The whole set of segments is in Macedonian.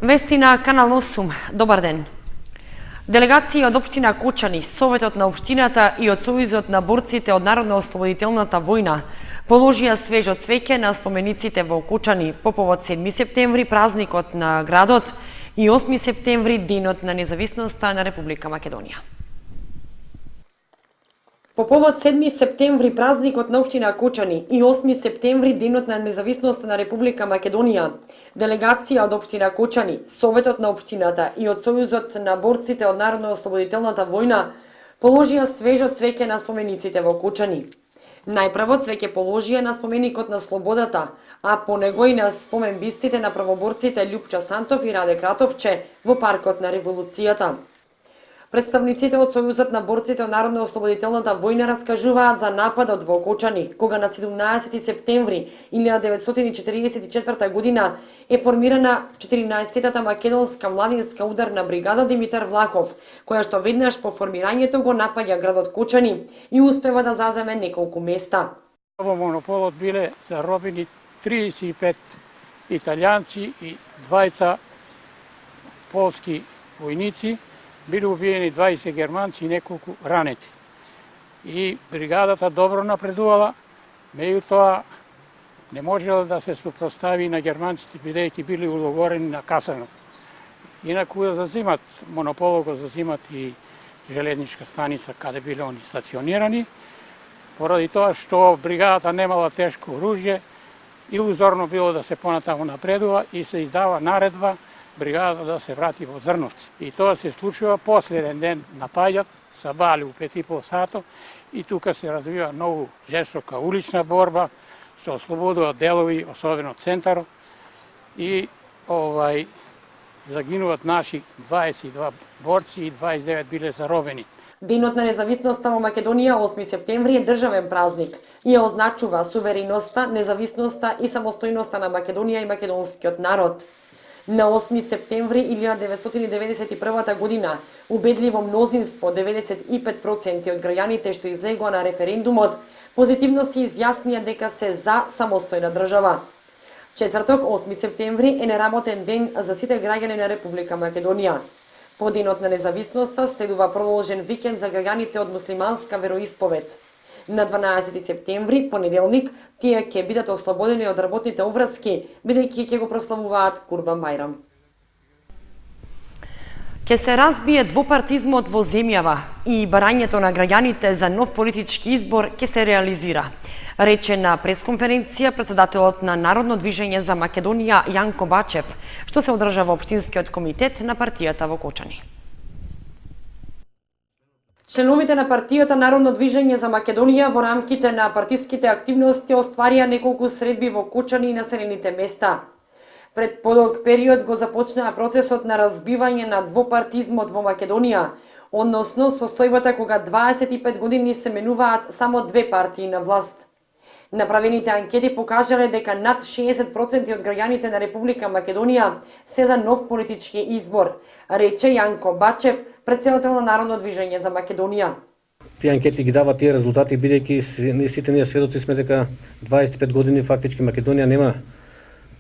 Вести на Канал 8. Добар ден. Делегација од општина Кучани, Советот на општината и од Сојузот на борците од Народно-ослободителната војна положија свежо цвеќе на спомениците во Кучани по повод 7 септември, празникот на градот, и 8 септември, денот на независноста на Република Македонија. По повод 7 септември, празникот на општина Кучани, и 8 септември, денот на независноста на Република Македонија, делегација од општина Кучани, Советот на општината и од Сојузот на борците од Народно-ослободителната војна положија свежо цвеќе на спомениците во Кучани. Најпрво цвеќе положија на споменикот на слободата, а по него и на спомен бистите на правоборците Љупча Сантов и Раде Кратовче во паркот на Револуцијата. Представниците од Сојузот на борците од Народно-ослободителната војна раскажуваат за нападот во Кучани, кога на 17 септември 1944 година е формирана 14-тата македонска младинска ударна бригада Димитар Влахов, која што веднаш по формирањето го напаѓа градот Кучани и успева да заземе неколку места. Во монополот биле заробени 35 италијанци и 20 полски војници, биле убиени 20 германци и неколку ранети. И бригадата добро напредувала, меѓутоа не можела да се супростави на германците, бидејќи били уловорени на касано. Инаку да зазимат, монополот го зазимат и железничка станица каде биле они стационирани, поради тоа што бригадата немала тешко оружје, илузорно било да се понатаму напредува и се издава наредба бригадата да се врати во Зрновци. И тоа се случува последен ден напаѓат, сабали у 5:30 сато и тука се развива многу жестока улична борба, се ослободува делови, особено центарот, и загинуваат наши 22 борци и 29 биле заробени. Денот на независноста во Македонија, 8 септември, е државен празник и ја означува сувереноста, независноста и самостојноста на Македонија и македонскиот народ. На 8 септември 1991 година, убедливо мнозинство, 95% од граѓаните што излегоа на референдумот, позитивно се изјаснија дека се за самостојна држава. Четврток, 8 септември, е неработен ден за сите граѓани на Република Македонија. По денот на независноста следува продолжен викенд за граѓаните од муслиманска вероисповед. На 12 септември, понеделник, тие ќе бидат ослободени од работните обврски, бидејќи ќе го прославуваат Курбан Бајрам. Ке се разбие двопартизмот во земјава и барањето на граѓаните за нов политички избор ке се реализира, рече на пресконференција председателот на Народно движење за Македонија Јанко Бачев, што се одржа во Општинскиот комитет на партијата во Кочани. Членовите на партијата Народно движење за Македонија во рамките на партиските активности остварија неколку средби во Кучани и населените места. Пред подолг период го започнаа процесот на разбивање на двопартизмот во Македонија, односно состојбата кога 25 години се менуваат само две партии на власт. Направените анкети покажале дека над 60% од граѓаните на Република Македонија се за нов политички избор, рече Јанко Бачев, председател на Народно движење за Македонија. Тие анкети ги дават тие резултати, бидејќи сите ние сведоци сме дека 25 години фактички Македонија нема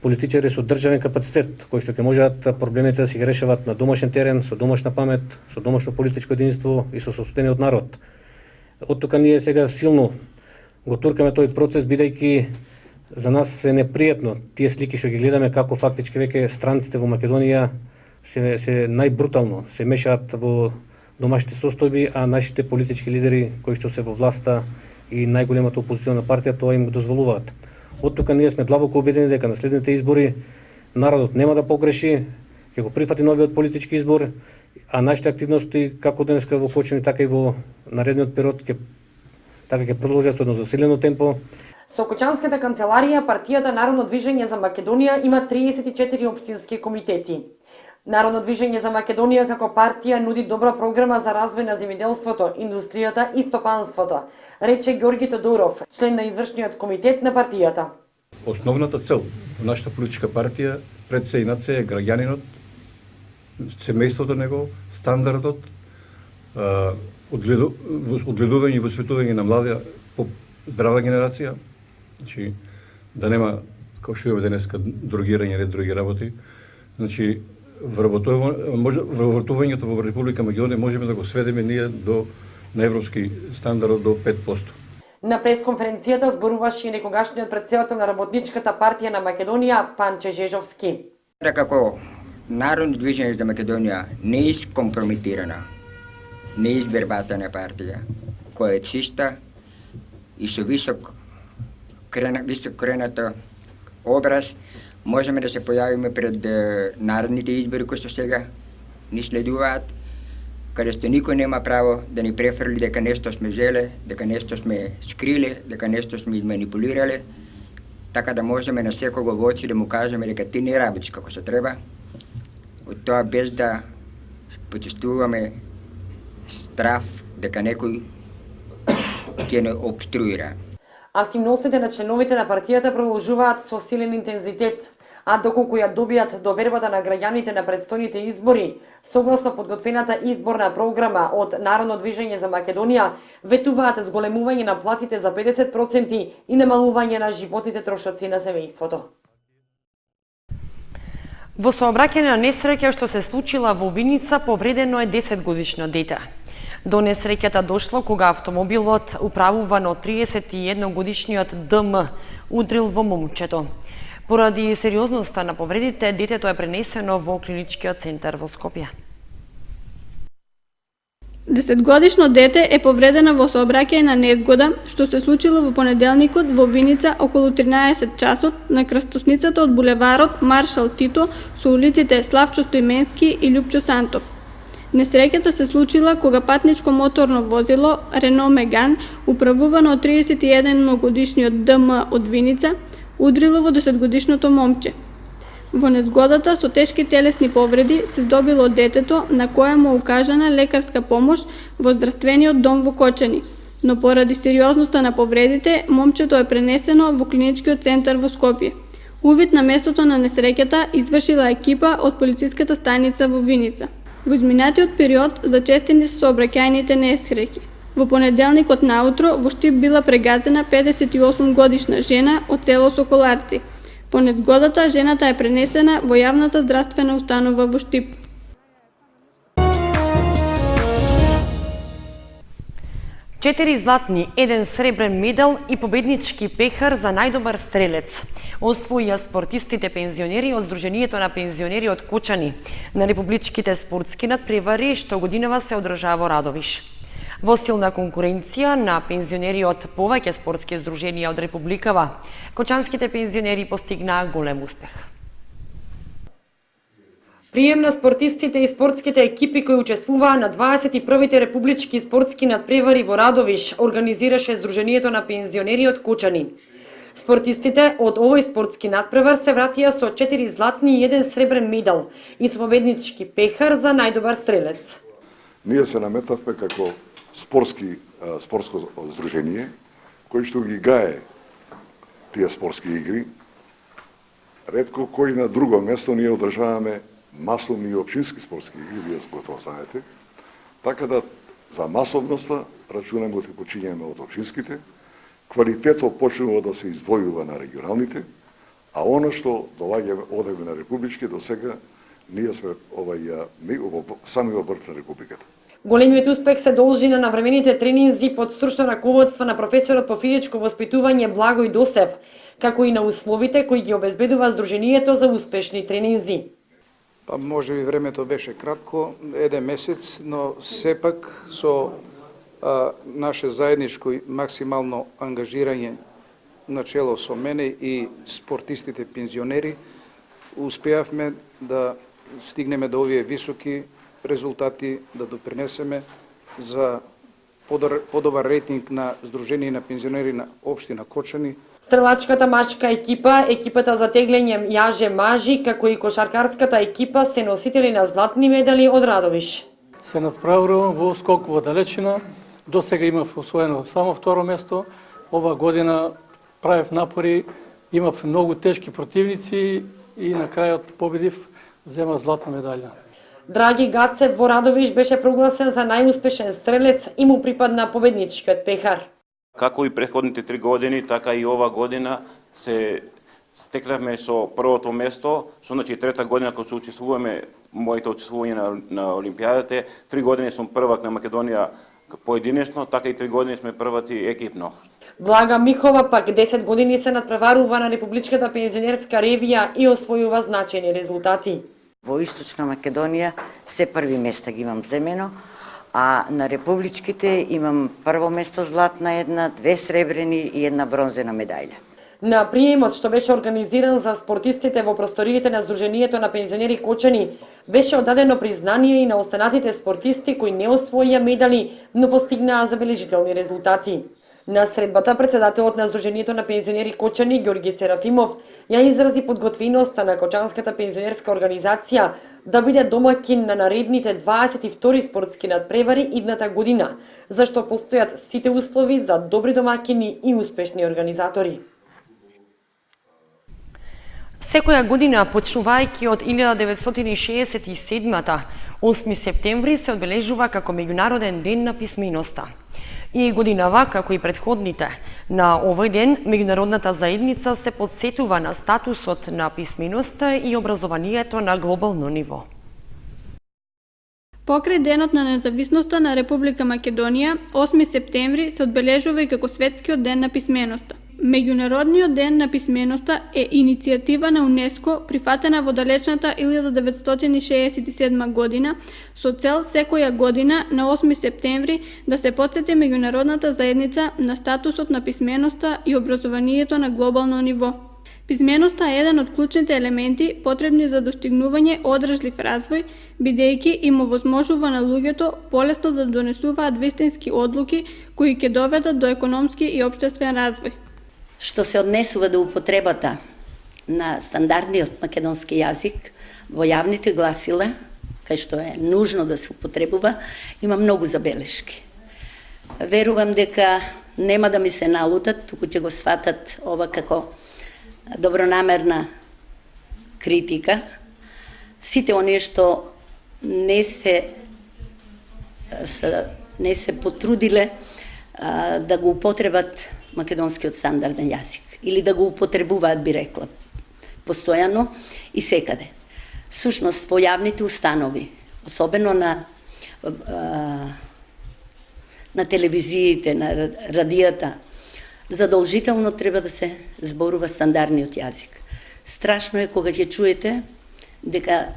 политичари со државен капацитет, кои што ќе можат проблемите да си ги решават на домашен терен, со домашна памет, со домашно политичко единство и со сопствениот народ. Од тука ние сега силно го туркаме тој процес, бидејќи за нас се непријатно тие слики што ги гледаме како фактички веќе странците во Македонија се најбрутално се мешаат во домашните состојби, а нашите политички лидери кои што се во власта и најголемата опозициона партија тоа им го дозволуваат. Од тука ние сме длабоко убедени дека на следните избори народот нема да погреши, ќе го прифати новиот политички избор, а нашите активности како денеска во Кочани, така и во наредниот период ќе продолжат со едно засилено темпо. Со Кочанската канцеларија, партијата Народно движење за Македонија има 34 општински комитети. Народно движење за Македонија како партија нуди добра програма за развој на земјоделството, индустријата и стопанството, рече Ѓорги Тодоров, член на извршниот комитет на партијата. Основната цел во нашата политичка партија пред се и над се е граѓанинот, семејството него, стандардот, одгледување и воспитување на млада по здрава генерација, значи да нема како што имаме денеска другирање, ред други работи, значи вработувањето во Република Македонија можеме да го сведеме ние на европски стандард до 5%. На пресконференцијата зборуваше и некогашниот претседател на Работничката партија на Македонија Панче Жежовски. Како Народно движење за Македонија не е искомпрометирана, не е извербатана партија, која е чиста и со висок крената образ, можеме да се појавиме пред народните избори кои што сега ни следуваат, каде што никој нема право да ни префрли дека нешто сме взеле, дека нешто сме скриле, дека нешто сме манипулирале, така да можеме на секого во очи да му кажеме дека ти не работиш како се треба, од тоа без да почувствуваме страв дека некој ќе не обструира. Активностите на членовите на партијата продолжуваат со силен интензитет, а доколку ја добијат довербата на граѓаните на предстојните избори, согласно подготвената изборна програма од Народно движење за Македонија, ветуваат зголемување на платите за 50% и намалување на животните трошоци на семејството. Во сообраќајна несреќа што се случила во Виница, повредено е 10-годишно дете. До несреќата дошло кога автомобилот управуван од 31-годишниот ДМ удрил во момчето. Поради сериозноста на повредите, детето е пренесено во клиничкиот центар во Скопје. 10-годишно дете е повредено во сообраќајна незгода што се случило во понеделникот во Виница околу 13 часот на крстосницата од булеварот Маршал Тито со улиците Славчо Стоименски и Љупчо Сантов. Несреќата се случила кога патничко моторно возило Рено Меган, управувано од 31-годишниот ДМ од Виница, удрило во 10-годишното момче. Во незгодата со тешки телесни повреди се здобило детето на која му укажана лекарска помош во здравствениот дом во Кочани, но поради сериозноста на повредите, момчето е пренесено во клиничкиот центар во Скопје. Увид на местото на несреќата извршила екипа од полициската станица во Виница. Во изминатиот период зачестени се сообраќајните несреќи. Во понеделникот наутро во Штип била прегазена 58-годишна жена од село Соколарци. По незгодата жената е пренесена во јавната здравствена установа во Штип. Четири златни, еден сребрен медал и победнички пехар за најдобар стрелец освоија спортистите пензионери од Сдруженијето на пензионери од Кочани на републичките спортски надпревари што годинава се одржава во Радовиш. Во силна конкуренција на пензионери од повеќе спортски здруженија од републикава, кочанските пензионери постигнаа голем успех. Прием на спортистите и спортските екипи кои учествуваа на 21-ти републички спортски надпревари во Радовиш организираше Сдруженијето на пензионери од Кочани. Спортистите од овој спортски надпревар се вратија со 4 златни и 1 сребрен медал и со победнички пехар за најдобар стрелец. Ние се наметавме како спортско здружение кој што ги гае тие спортски игри. Ретко кој на друго место ние одржаваме масовни и општински спортски игри, вие го знаете. Така да за масовноста рачунаме да почињаме од општинските, квалитетот почнува да се издвојува на регионалните, а оно што одеме на републички до сега, ние сме самиот врв на републиката. Големиот успех се должи на навремените тренинзи под стручно раководство на професорот по физичко воспитување Благој Досев, како и на условите кои ги обезбедува Сдруженијето за успешни тренинзи. Може би времето беше кратко, 1 месец, но сепак со наше заедничко и максимално ангажирање начело со мене и спортистите пензионери, успеавме да стигнеме до овие високи резултати, да допринесеме за подобар рейтинг на Сдружение на пензионери на општина Кочани. Стрелачката машка екипа, екипата за теглење јаже-мажи, како и кошаркарската екипа се носители на златни медали од Радовиш. Се надправувам во скок во далечина. До сега имав освоено само 2 место. Ова година правев напори, имав многу тешки противници и на крајот победив, зема златна медаља. Драги Гацев во Радовиш беше прогласен за најуспешен стрелец и му припадна победничкиот пехар. Како и претходните 3 години, така и ова година се стекнавме со првото место, со значи трета година кога се учествуваме, моите учествување на Олимпијадите, 3 години сум првак на Македонија поединечно, така и 3 години сме првати екипно. Блага Михова пак 10 години се надпреварува на Републичката пензионерска ревија и освојува значајни резултати. Во Источна Македонија се први места ги имам земено, а на републичките имам прво место златна една, 2 сребрени и една бронзена медаља. На приемот што беше организиран за спортистите во просториите на Сдруженијето на пензионери Кочани, беше одадено признание и на останатите спортисти кои не освоија медали, но постигнаа забележителни резултати. На средбата председателот на Сдруженијето на пензионери Кочани Ѓорги Серафимов ја изрази подготвеноста на Кочанската пензионерска организација да биде домаќин на наредните 22 спортски надпревари идната година, зашто постојат сите услови за добри домаќини и успешни организатори. Секоја година, почнувајќи од 1967-та, 8 септември се одбележува како Меѓународен ден на писменоста. И годинава, како и предходните, на овој ден меѓународната заедница се подсетува на статусот на писменоста и образованието на глобално ниво. Покрај Денот на независноста на Република Македонија, 8 септември се одбележува и како Светскиот ден на писменоста. Меѓународниот ден на писменоста е иницијатива на УНЕСКО прифатена во далечната 1967 година со цел секоја година на 8 септември да се потсети меѓународната заедница на статусот на писменоста и образованието на глобално ниво. Писменоста е еден од клучните елементи потребни за достигнување одржлив развој, бидејќи им овозможува на луѓето полесно да донесуваат вистински одлуки кои ќе доведат до економски и општествен развој. Што се однесува до употребата на стандардниот македонски јазик во јавните гласила, кај што е нужно да се употребува, има многу забелешки. Верувам дека нема да ми се налутат, туку ќе го сватат ова како добронамерна критика. Сите оние што не се потрудиле да го употребат македонскиот стандарден јазик или да го употребуваат, би рекла, постојано и секаде. Сушност, во јавните установи, особено на телевизиите, на радијата, задолжително треба да се зборува стандардниот јазик. Страшно е кога ќе чуете дека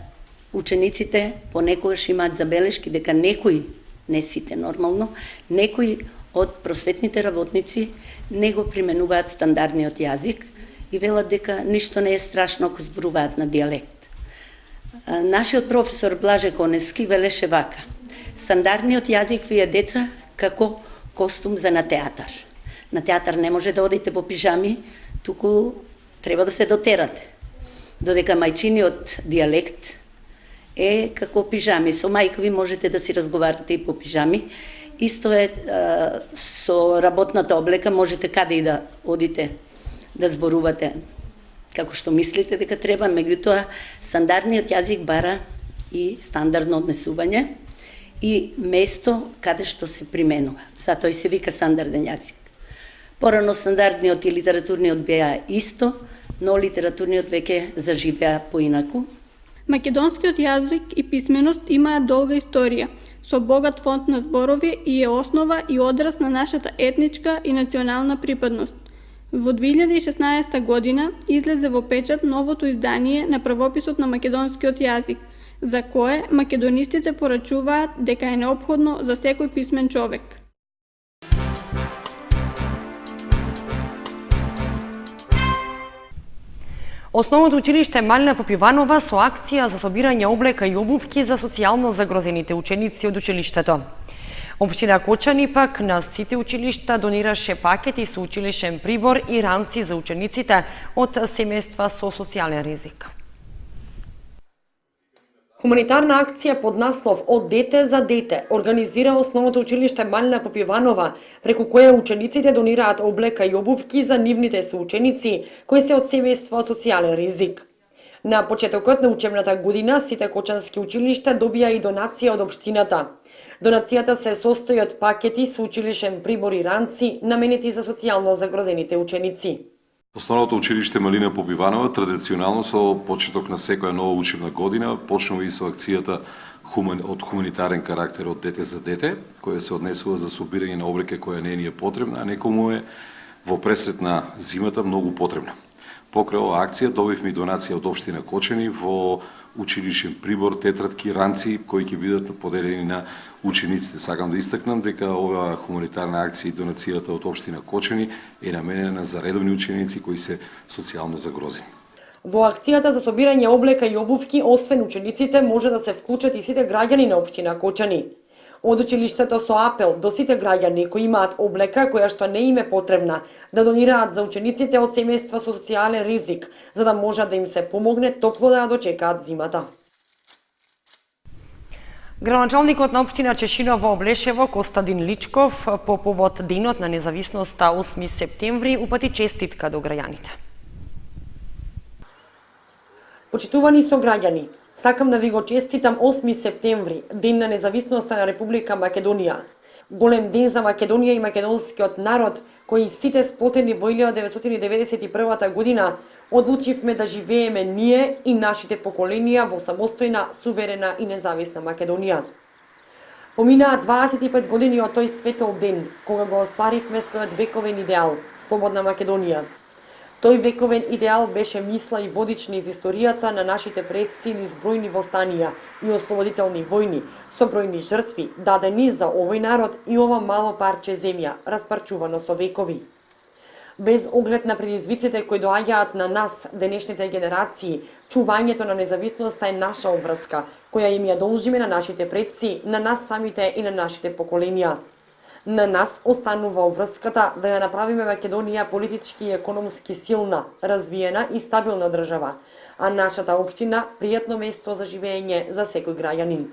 учениците понекогаш имаат забелешки дека некои, не сите нормално, некои од просветните работници не го применуваат стандардниот јазик и велат дека ништо не е страшно ако зборуваат на дијалект. Нашиот професор Блаже Конески велеше вака: стандардниот јазик ви е, деца, како костум за на театар. На театар не може да одите во пижами, туку треба да се дотерате. Додека мајчиниот дијалект е како пижами. Со мајка ви можете да си разговарате и по пижами. Исто е со работната облека, можете каде и да одите да зборувате како што мислите дека треба, меѓутоа стандардниот јазик бара и стандардно однесување и место каде што се применува. Затоа и се вика стандарден јазик. Порано стандардниот и литературниот беа исто, но литературниот веќе заживеа поинаку. Македонскиот јазик и писменост имаат долга историја, со богат фонд на зборови и е основа и одраз на нашата етничка и национална припадност. Во 2016 година излезе во печат новото издание на правописот на македонскиот јазик, за кое македонистите порачуваат дека е неопходно за секој писмен човек. Основното училиште Малина Попиванова со акција за собирање облека и обувки за социјално загрозените ученици од училиштето. Општина Кочани пак на сите училишта донираше пакети со училишен прибор и ранци за учениците од семејства со социјален ризик. Хуманитарна акција под наслов "Од дете за дете" организира основното училиште Малина Попиванова, преку која учениците донираат облека и обувки за нивните соученици кои се од семејства од социјален ризик. На почетокот на учебната година сите кочански училишта добија и донација од општината. Донацијата се состои од пакети со училишен прибор и ранци наменети за социјално загрозените ученици. Основното училиште Малина Попиванова традиционално со почеток на секоја нова учебна година почнува и со акцијата од хуманитарен карактер од дете за дете, која се однесува за собирање на облеке која не ни е потребна, а некому е во пресрет на зимата многу потребна. Покрај оваа акција добивме и донација од општина Кочани во училишен прибор, тетратки, ранци кои ќе бидат поделени на учениците. Сакам да истакнам дека оваа хуманитарна акција и донацијата од општина Кочани е наменена за редовни ученици кои се социјално загрозени. Во акцијата за собирање облека и обувки, освен учениците, може да се вклучат и сите граѓани на општина Кочани. Од училиштето со апел до сите граѓани кои имаат облека која што не им е потребна, да донираат за учениците од семејства со социјален ризик, за да може да им се помогне топло да ја дочекаат зимата. Градоначалникот на општина Чешиново Облешево Костадин Личков по повод Денот на независноста 8 септември упати честитка до граѓаните. Почитувани сограѓани, сакам да ви го честитам 8 септември, Ден на независноста на Република Македонија. Голем ден за Македонија и македонскиот народ, кои сите сплотени во 1991 година, одлучивме да живееме ние и нашите поколенија во самостојна, суверена и независна Македонија. Поминаа 25 години од тој светол ден, кога го остваривме својот вековен идеал – слободна Македонија. Тој вековен идеал беше мисла и водич низ историјата на нашите предци низ бројни востанија и ослободителни војни, со бројни жртви, дадени за овој народ и ова мало парче земја, распарчувано со векови. Без оглед на предизвиците кои доаѓаат на нас, денешните генерации, чувањето на независноста е наша обврска, која им ја должиме на нашите предци, на нас самите и на нашите поколенија. На нас останува обврската да ја направиме Македонија политички и економски силна, развиена и стабилна држава, а нашата општина пријатно место за живење за секој граѓанин.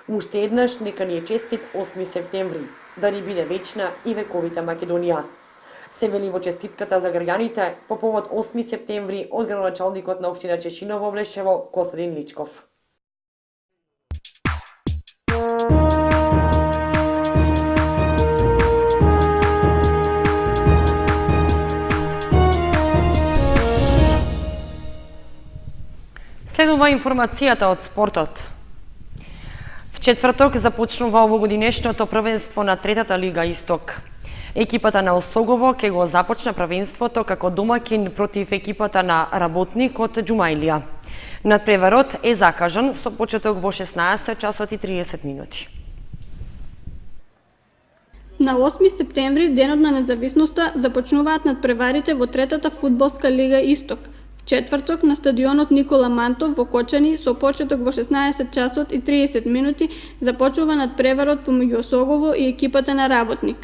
Уште еднаш нека ни е честит 8 септември, да ни биде вечна и вековита Македонија. Се вели во честитката за граѓаните по повод 8 септември од градоначалникот на општина Чешиново Облешево Костадин Личков. Следува информацијата од спортот. В четврток започнува овогодинешното првенство на третата лига Исток. Екипата на Осогово ќе го започне првенството како домакин против екипата на Работник од Џумаилија. Надпреварот е закажан со почеток во 16 часот и 30 минути. На 8 септември, денот на независноста, започнуваат надпреварите во третата фудбалска лига Исток. Четврток на стадионот Никола Мантов во Кочани со почеток во 16 часот и 30 минути започнува надпреварот помеѓу Осогово и екипата на Работник.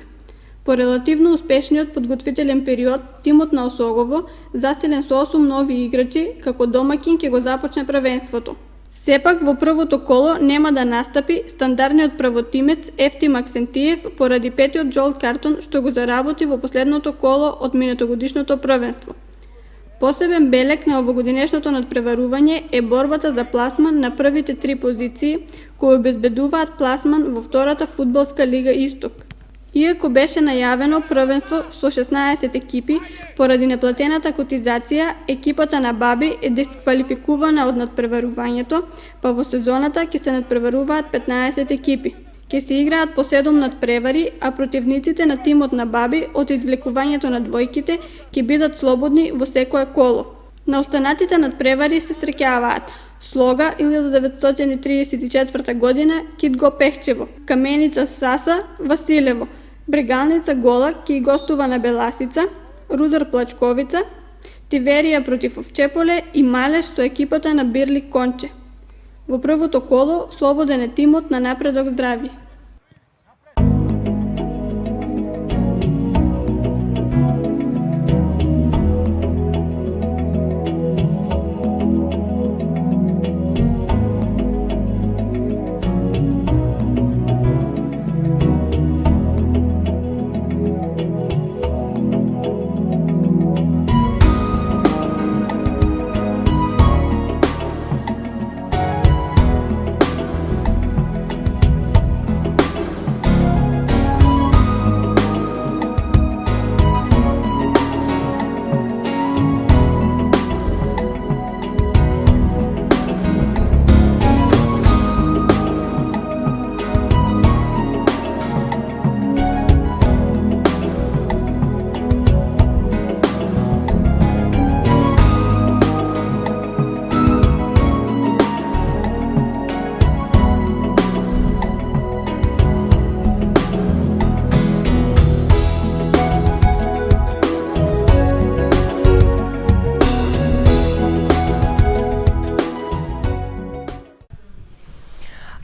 По релативно успешниот подготвителен период, тимот на Осогово, засилен со 8 нови играчи, како домакин ќе го започне првенството. Сепак во првото коло нема да настапи стандардниот правотимец Ефтим Аксентиев поради петиот жолт картон што го заработи во последното коло од минатогодишното првенство. Посебен белег на овогодинешното надпреварување е борбата за пласман на првите 3 позиции, кои обезбедуваат пласман во втората фудбалска лига Исток. Иако беше најавено првенство со 16 екипи, поради неплатената котизација, екипата на Баби е дисквалификувана од надпреварувањето, па во сезоната ќе се надпреваруваат 15 екипи. Ќе се играат по 7 надпревари, а противниците на тимот на Баби од извлекувањето на двојките ќе бидат слободни во секое коло. На останатите надпревари се среќаваат Слога 1934 година Китго Пехчево, Каменица Саса Василево, Брегалница Гола ќе гостува на Беласица, Рудар Плачковица, Тиверија против Овчеполе и Малеш со екипата на Бирли Конче. Во првото коло слободен е тимот на Напредок Здравје.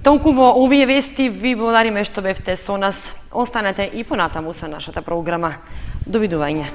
Толку во овие вести ви благодариме што бевте со нас. Останете и понатаму со нашата програма. Довидување.